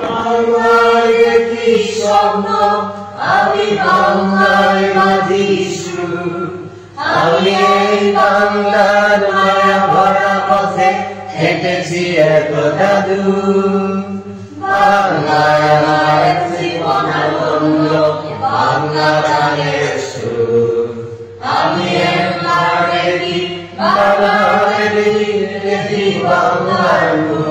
বাংলায় কি স্বপ্ন, আমি বাংলায় বাঁধি সুর। আমি এই বাংলার মায়া ভরা পথে হেঁটেছি এতটা দূর। বাংলায় আমার জীবন আনন্দ, বাংলা গানের সুর। আমি একবার দেখি, বাংলায় দেখি বাংলার মুখ।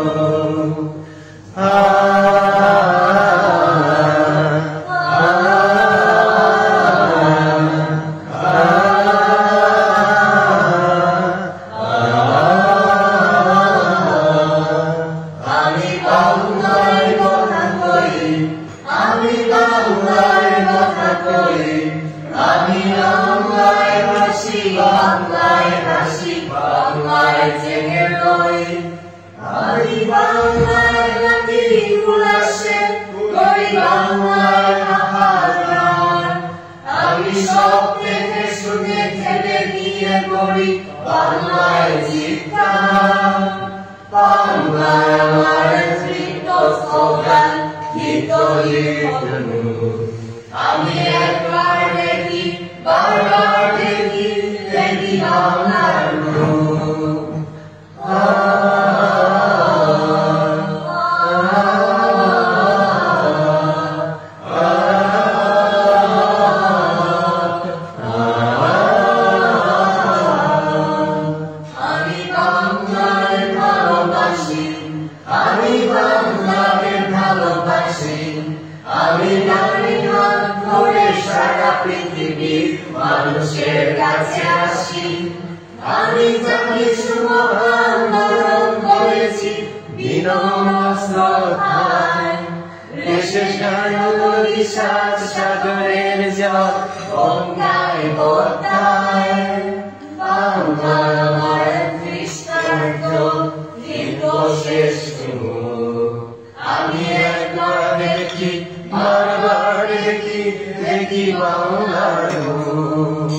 আমি একবার দেখি, বারবার দেখি, দেখি বাংলার মুখ। আমি বাংলায় ভালোবাসি, আমি বাংলাকে ভালোবাসি। আমি নারী হাত ধরে সারা পৃথিবীর মানুষের কাছে আসি। আমি জানি সুমহান আন্দোলন করেছি বিনম্র শ্রদ্ধায়। দেশে সাগরী সাত সাগরের জল গঙ্গায় পদ্মায়। বাংলা আমার দৃষ্টান্ত, শ্রেষ্ঠ। আমি একবার দেখি, বারবার দেখি, দেখি বাংলার মুখ।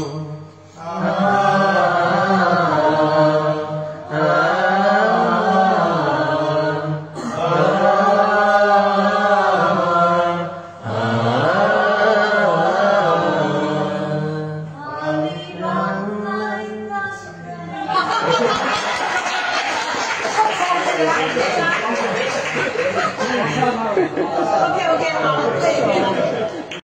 Come on.